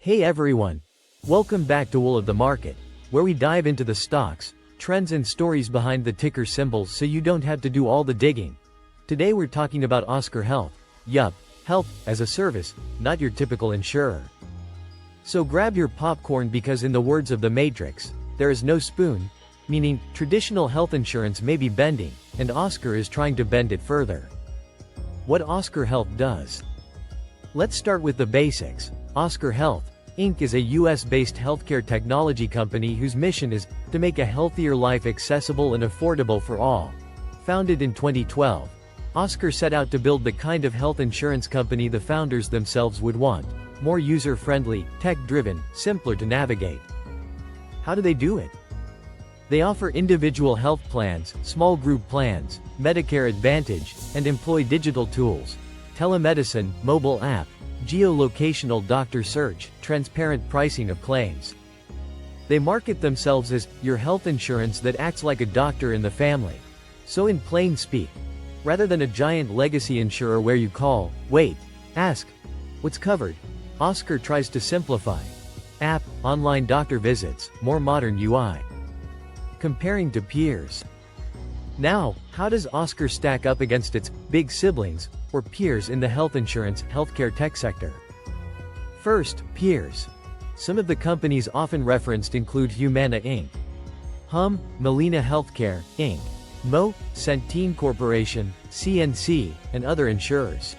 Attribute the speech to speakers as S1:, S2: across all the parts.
S1: Hey everyone! Welcome back to Wool of the Market, where we dive into the stocks, trends and stories behind the ticker symbols so you don't have to do all the digging. Today we're talking about OSCR Health. Yup, health as a service, not your typical insurer. So grab your popcorn because in the words of the Matrix, there is no spoon, meaning traditional health insurance may be bending, and OSCR is trying to bend it further. What OSCR Health does? Let's start with the basics. OSCR Health, Inc. is a US-based healthcare technology company whose mission is to make a healthier life accessible and affordable for all. Founded in 2012, OSCR set out to build the kind of health insurance company the founders themselves would want: more user-friendly, tech-driven, simpler to navigate. How do they do it? They offer individual health plans, small group plans, Medicare Advantage, and employ digital tools, telemedicine, mobile app, geolocational doctor search, transparent pricing of claims. They market themselves as your health insurance that acts like a doctor in the family. So in plain speak, rather than a giant legacy insurer where you call, wait, ask, what's covered, OSCR tries to simplify. App, online doctor visits, more modern UI. Comparing to peers. Now, how does OSCR stack up against its big siblings, or peers in the health insurance, healthcare tech sector? First, peers. Some of the companies often referenced include Humana Inc., Molina Healthcare, Inc., Centene Corporation, CNC, and other insurers.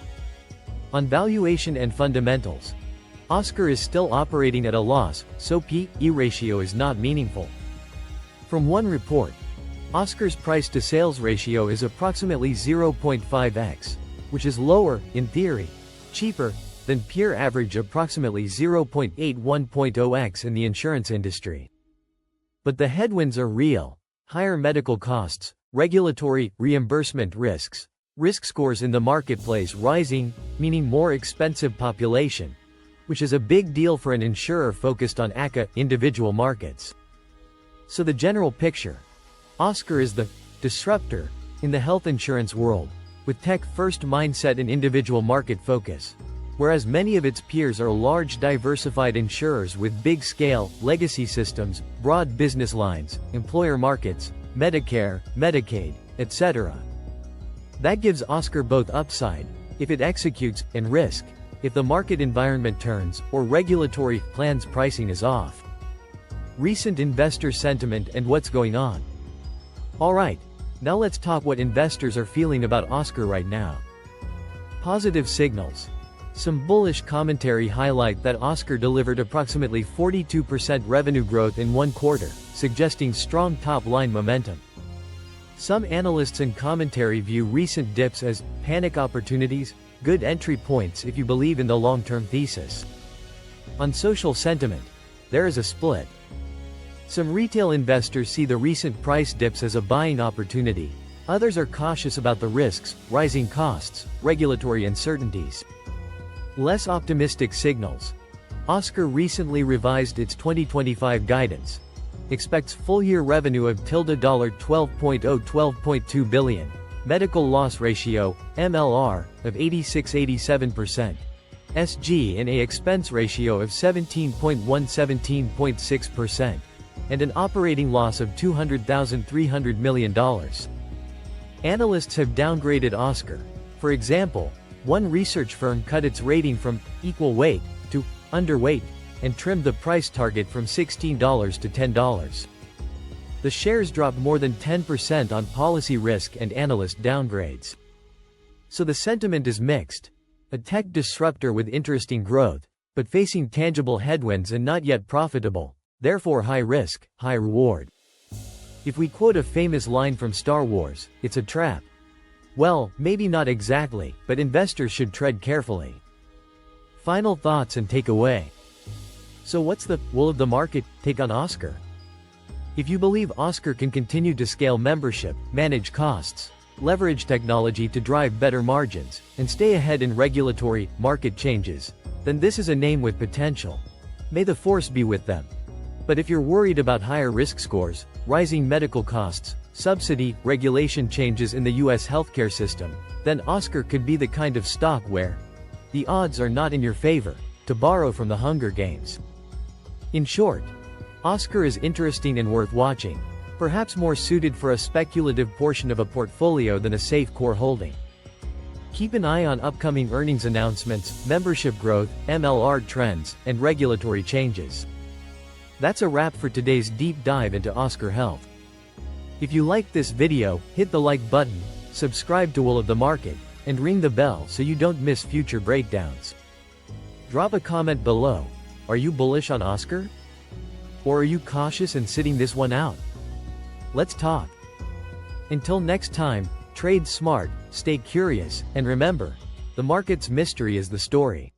S1: On valuation and fundamentals, OSCR is still operating at a loss, so P/E ratio is not meaningful. From one report, OSCR's price-to-sales ratio is approximately 0.5x, which is lower, in theory, cheaper, than peer average approximately 0.81x in the insurance industry. But the headwinds are real: higher medical costs, regulatory, reimbursement risks, risk scores in the marketplace rising, meaning more expensive population, which is a big deal for an insurer focused on ACA, individual markets. So the general picture: OSCR is the disruptor in the health insurance world, with tech-first mindset and individual market focus, whereas many of its peers are large diversified insurers with big-scale, legacy systems, broad business lines, employer markets, Medicare, Medicaid, etc. That gives OSCR both upside, if it executes, and risk, if the market environment turns, or regulatory plans pricing is off. Recent investor sentiment and what's going on. Alright, now let's talk what investors are feeling about OSCR right now. Positive signals. Some bullish commentary highlight that OSCR delivered approximately 42% revenue growth in one quarter, suggesting strong top-line momentum. Some analysts and commentary view recent dips as panic opportunities, good entry points if you believe in the long-term thesis. On social sentiment, there is a split. Some retail investors see the recent price dips as a buying opportunity. Others are cautious about the risks, rising costs, regulatory uncertainties. Less optimistic signals. OSCR recently revised its 2025 guidance. Expects full-year revenue of $12.2 billion. Medical loss ratio, MLR, of 86-87%. SG&A expense ratio of 17.6%. And an operating loss of $200,300 million. Analysts have downgraded OSCR. For example, one research firm cut its rating from equal weight to underweight, and trimmed the price target from $16 to $10. The shares dropped more than 10% on policy risk and analyst downgrades. So the sentiment is mixed. A tech disruptor with interesting growth, but facing tangible headwinds and not yet profitable. Therefore high risk, high reward. If we quote a famous line from Star Wars, it's a trap. Well, maybe not exactly, but investors should tread carefully. Final thoughts and takeaway. So what's the Wool of the Market take on OSCR? If you believe OSCR can continue to scale membership, manage costs, leverage technology to drive better margins, and stay ahead in regulatory, market changes, then this is a name with potential. May the force be with them. But if you're worried about higher risk scores, rising medical costs, subsidy, regulation changes in the US healthcare system, then OSCR could be the kind of stock where the odds are not in your favor. To to borrow from the Hunger Games. In short, OSCR is interesting and worth watching, perhaps more suited for a speculative portion of a portfolio than a safe core holding. Keep an eye on upcoming earnings announcements, membership growth, MLR trends, and regulatory changes. That's a wrap for today's deep dive into OSCR Health. If you liked this video, hit the like button, subscribe to Will of the Market, and ring the bell so you don't miss future breakdowns. Drop a comment below. Are you bullish on OSCR? Or are you cautious and sitting this one out? Let's talk. Until next time, trade smart, stay curious, and remember, the market's mystery is the story.